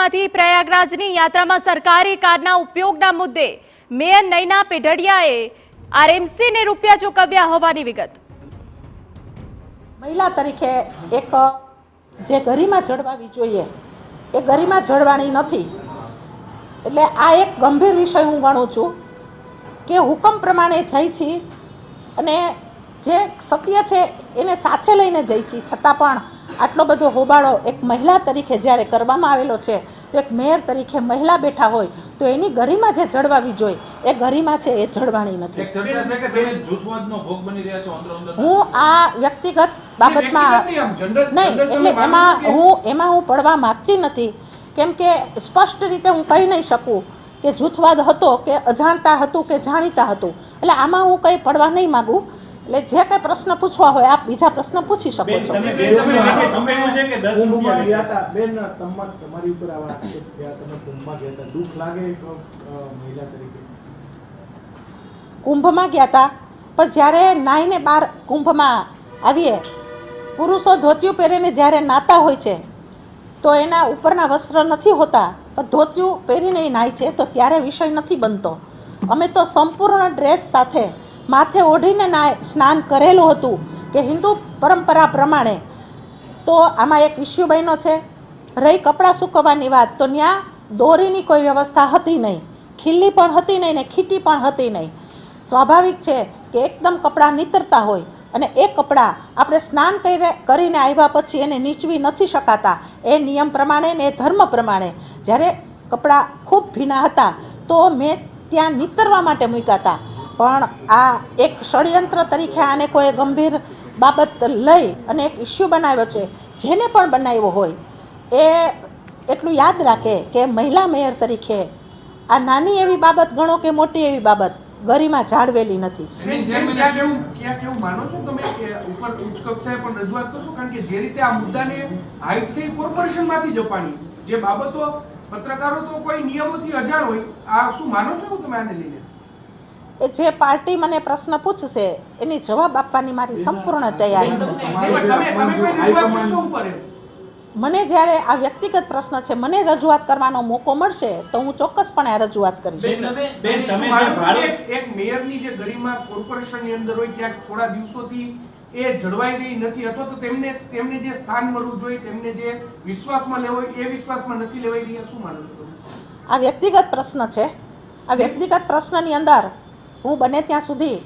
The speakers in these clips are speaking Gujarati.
દ્વારકાથી પ્રયાગરાજની યાત્રામાં સરકારી કારના ઉપયોગના મુદ્દે મેયર નયના પેઢડિયાએ આરએમસીને રૂપિયા ચૂકવ્યા હોવાની વિગત। મહિલા તરીકે એક જે ગરિમા જળવાવી જોઈએ એ ગરિમા જળવાણી નથી, એટલે આ એક ગંભીર વિષય હું ગણું છું કે હુકમ પ્રમાણે જઈ છી અને જે સત્ય છે એને સાથે લઈને જઈ છી, છતાં પણ આટલો બધો હોબાળો એક મહિલા તરીકે જ્યારે કરવામાં આવેલો છે તો એક મેયર તરીકે મહિલા બેઠા હોય તો એની ગરિમા જે જળવાવી જોઈએ એ ગરિમા છે એ જળવાણી નથી। હું આ વ્યક્તિગત બાબતમાં નહીં, એટલે એમાં હું પડવા માંગતી નથી, કેમ કે સ્પષ્ટ રીતે હું કહી નહીં શકું કે જૂથવાદ હતો કે અજાણતા હતું કે જાણીતા હતું, એટલે આમાં હું કંઈ પડવા નહીં માગું। એટલે જે કઈ પ્રશ્ન પૂછવા હોય આપ બીજા પ્રશ્ન પૂછી શકો છો। કુંભમાં ગયા હતા, પણ જ્યારે નાઈને બાર કુંભમાં આવીએ, પુરુષો ધોતિયું પહેરીને જ્યારે નાતા હોય છે તો એના ઉપરના વસ્ત્ર નથી હોતા, પણ ધોતિયું પહેરીને નાય છે તો ત્યારે વિષય નથી બનતો। અમે તો સંપૂર્ણ ડ્રેસ સાથે માથે ઓઢીને સ્નાન કરેલું હતું કે હિન્દુ પરંપરા પ્રમાણે। તો આમાં એક ઇસ્યુ બન્યો છે। રહી કપડાં સૂકવવાની વાત, તો ત્યાં દોરીની કોઈ વ્યવસ્થા હતી નહીં, ખીલ્લી પણ હતી નહીં ને ખીટી પણ હતી નહીં। સ્વાભાવિક છે કે એકદમ કપડાં નીતરતા હોય અને એ કપડાં આપણે સ્નાન કરીને આવ્યા પછી એને નીચવી નથી શકાતા, એ નિયમ પ્રમાણે ને એ ધર્મ પ્રમાણે। જ્યારે કપડાં ખૂબ ભીના હતા તો મેં ત્યાં નીતરવા માટે મૂક્યા હતા, પણ આ એક ષડયંત્ર તરીકે આને કોઈ ગંભીર બાબત લઈ અને એક ઇસ્યુ બનાવ્યો છે। જેને પણ બનાવ્યો હોય એ એટલું યાદ રાખે કે મહિલા મેયર તરીકે આ નાની એવી બાબત ગણો કે મોટી એવી બાબત ગરિમા જાળવેલી નથી। પત્રકારો તો કોઈ નિયમોથી અજાણ હોય, આ શું માનો છો તમે આને લઈને? એ જે પાર્ટી મને પ્રશ્ન પૂછશે એની જવાબ આપવાની મારી સંપૂર્ણ તૈયારી છે। મને જ્યારે આ વ્યક્તિગત પ્રશ્ન છે, મને રજૂઆત કરવાનો મોકો મળશે તો હું ચોક્કસપણે આ રજૂઆત કરીશ। એક મેયરની જે ગરિમા કોર્પોરેશનની અંદર હોય ત્યાં થોડા દિવસોથી એ જળવાઈ રહી નથી, અથવા તો તેમને જે સ્થાન મળવું જોઈએ, તેમને જે વિશ્વાસમાં લેવો હોય એ વિશ્વાસમાં નથી લેવાઈ રહ્યા, શું માનો છો તમે? આ વ્યક્તિગત પ્રશ્ન છે। આ વ્યક્તિગત પ્રશ્નની અંદર હું બને ત્યાં સુધી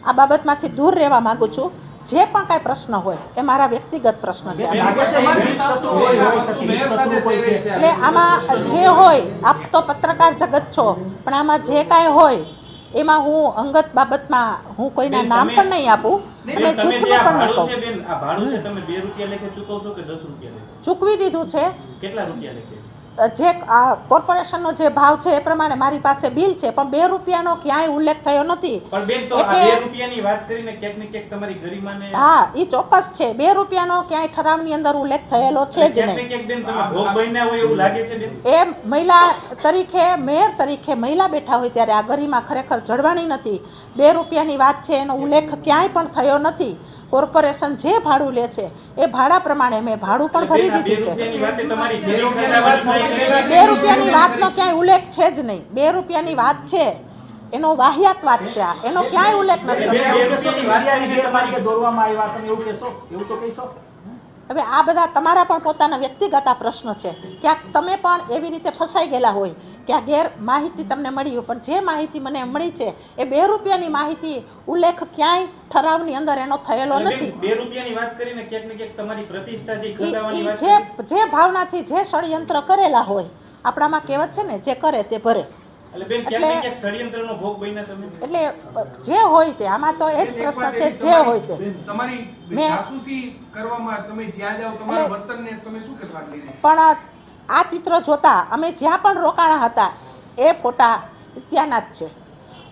આ બાબતમાંથી દૂર રહેવા માંગુ છું। જે પણ કાંઈ પ્રશ્ન હોય એ મારા વ્યક્તિગત પ્રશ્ન છે, એટલે આમાં જે હોય, આપ તો પત્રકાર જગત છો, પણ આમાં જે કાંઈ હોય એમાં હું અંગત બાબતમાં હું કોઈના નામ પણ નહીં આપું અને જૂઠનું પણ નહીં કહું। ચૂકવી દીધું છે। કેટલા રૂપિયા લેખે? જે કોર્પોરેશનનો જે ભાવ છે એ પ્રમાણે મારી પાસે બિલ છે, પણ 2 રૂપિયાનો ક્યાંય ઉલ્લેખ થયો નથી। પણ બેન, તો આ 2 રૂપિયાની વાત કરીને ક્યાંક ને ક્યાંક તમારી ગરિમાને, હા એ ચોક્કસ છે, 2 રૂપિયાનો ક્યાંય ઠરાવની અંદર ઉલ્લેખ થયેલો છે જ નહીં। ક્યાંક બેન તમે ભોગ બન્યા હોય એવું લાગે છે બેન? એ મહિલા તરીકે, મેયર તરીકે મહિલા બેઠા હોય ત્યારે આ ગરિમા ખરેખર જળવાણી નથી। 2 રૂપિયાની વાત છે, એનો ઉલ્લેખ ક્યાંય પણ થયો નથી। કોર્પોરેશન જે ભાડું લે છે એ ભાડા પ્રમાણે મેં ભાડું પણ ભરી દીધું છે। 2 રૂપિયાની વાતનો ક્યાંય ઉલ્લેખ છે જ નહીં। 2 રૂપિયાની વાત છે એનો વાહિયાત વાત છે, એનો ક્યાંય ઉલ્લેખ નથી। હવે આ બધા તમારા પણ પોતાના વ્યક્તિગત આ પ્રશ્ન છે, ક્યાંક તમે પણ એવી રીતે ફસાઈ ગયેલા હોય કે આ ગેર માહિતી તમને મળી હોય, પણ જે માહિતી મને મળી છે એ 2 રૂપિયાની માહિતી ઉલ્લેખ ક્યાંય ઠરાવની અંદર એનો થયેલો નથી। 2 રૂપિયાની વાત કરીને ક્યાંક ને ક્યાંક તમારી પ્રતિષ્ઠા જે ખવડાવવાની વાત, જે ભાવનાથી જે ષડયંત્ર કરેલા હોય, આપણામાં કહેવત છે ને, જે કરે તે ભરે। એટલે જે હોય તે, આમાં તો એ જ પ્રશ્ન છે, જે હોય તે પણ આ ચિત્ર જોતા અમે જ્યાં પણ રોકાણા હતા એ ફોટા ત્યાંના જ છે।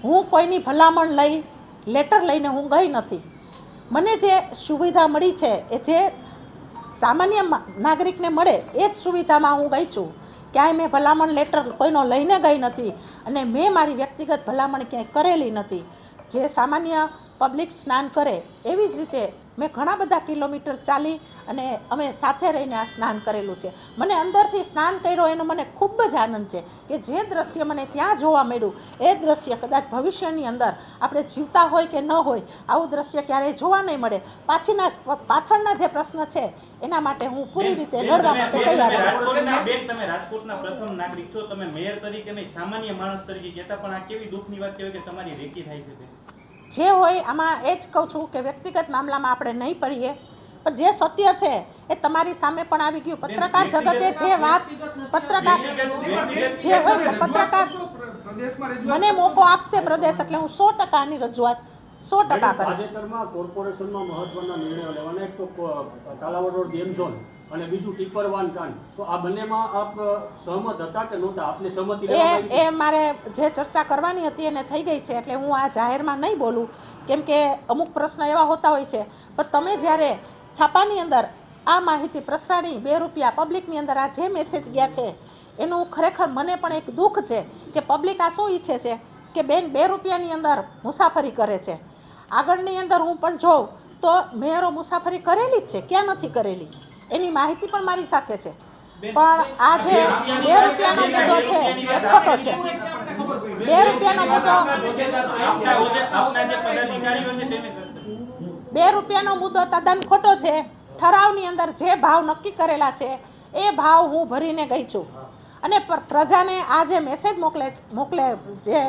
હું કોઈની ભલામણ લઈ લેટર લઈને હું ગઈ નથી। મને જે સુવિધા મળી છે એ જે સામાન્ય નાગરિકને મળે એ જ સુવિધામાં હું ગઈ છું। ક્યાંય મેં ભલામણ લેટર કોઈનો લઈને ગઈ નથી અને મેં મારી વ્યક્તિગત ભલામણ ક્યાંય કરેલી નથી। જે સામાન્ય પબ્લિક સ્નાન કરે એવી જ રીતે મેં ઘણા બધા કિલોમીટર ચાલી અને અમે સાથે રહીને આ સ્નાન કરેલું છે. મને અંદરથી સ્નાન કર્યો એનો મને ખૂબ જ આનંદ છે કે જે દ્રશ્ય મને ત્યાં જોવા મળ્યું એ દ્રશ્ય કદાચ ભવિષ્યની અંદર આપણે જીવતા હોય કે ન હોય આવું દ્રશ્ય ક્યારેય જોવા નહીં મળે. પાછળના જે પ્રશ્ન છે એના માટે હું પૂરી રીતે લડવા માટે તૈયાર છું. બેન, તમે રાજકોટના પ્રથમ નાગરિક છો, તમે મેયર તરીકે નહીં, સામાન્ય માણસ તરીકે કહેતા, પણ આ કેવી દુઃખની વાત કહેવાય કે તમારી રેકી થાય છે બેન. જે હોય આમાં એ જ કહું છું કે વ્યક્તિગત મામલામાં આપણે નહીં પડીએ, પણ જે સત્ય છે એ તમારી સામે પણ આવી ગયું. પત્રકાર જગતે જે વાત પત્રકાર જે હોય પત્રકાર મને મોકો આપશે પ્રદેશ એટલે હું 100% આની રજૂઆત 100% કરીશ. તાજેતરમાં કોર્પોરેશનમાં મહત્વના નિર્ણયો લેવાના, એક તો કાલાવડ રોડ ગેમ ઝોન અને બીજું ટીપરવાન કાંડ. તો આ બંનેમાં આપ સહમત હતા કે નહોતા? આપની સહમતિ એ મારે જે ચર્ચા કરવાની હતી એને થઈ ગઈ છે એટલે હું આ જાહેરમાં નહીં બોલું, કેમ કે અમુક પ્રશ્ન એવા હોતા હોય છે. પણ તમે જ્યારે છાપાની અંદર આ માહિતી પ્રસરાણી 2 રૂપિયા પબ્લિકની અંદર આ જે મેસેજ ગયા છે એનું ખરેખર મને પણ એક દુઃખ છે કે પબ્લિક આ શું ઈચ્છે છે કે બેન 2 રૂપિયાની અંદર મુસાફરી કરે છે. આગળની અંદર હું પણ જોઉં તો મેયરો મુસાફરી કરેલી જ છે, ક્યાં નથી કરેલી એની માહિતી પણ મારી સાથે છે. પણ આ જે 2 રૂપિયાનો મુદ્દો છે એ ખોટો છે. 2 રૂપિયાનો મુદ્દો 2 રૂપિયાનો મુદ્દો તદ્દન ખોટો છે. ઠરાવની અંદર જે ભાવ નક્કી કરેલા છે એ ભાવ હું ભરીને ગઈ છું અને પ્રજાને આ જે મેસેજ મોકલે જે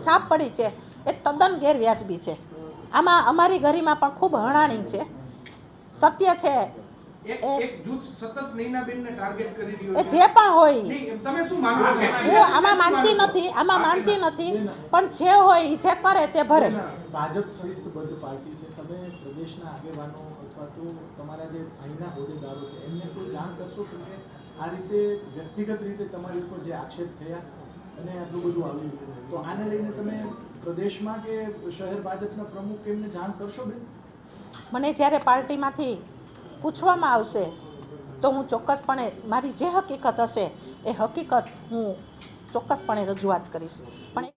છાપ પડી છે એ તદ્દન ગેરવ્યાજબી છે. આમાં અમારી ગરિમા પણ ખૂબ હણાણી છે. સત્ય છે એક જૂથ સતત નૈનાબેનને ટાર્ગેટ કરી રહ્યું એ છે. જે પણ હોય નહીં, તમે શું માનો છો? હું આમાં માનતી નથી પણ જે હોય એ જે કરે તે ભરે. ભાજપ શિસ્તબદ્ધ પાર્ટી છે. તમે પ્રદેશના આગેવાનો અથવા તો તમારા જે અહીંના હોદ્દેદારો છે એમને કોઈ જાણ કરશો કે આ રીતે વ્યક્તિગત રીતે તમારી ઉપર જે આક્ષેપ થયા અને આટલું બધું આવ્યું, તો આને લઈને તમે પ્રદેશમાં કે શહેર ભાજપના પ્રમુખ એમને જાણ કરશો બેન? મને જ્યારે પાર્ટીમાંથી પૂછવામાં આવશે તો હું ચોક્કસપણે મારી જે હકીકત હશે એ હકીકત હું ચોક્કસપણે રજૂઆત કરીશ. પણ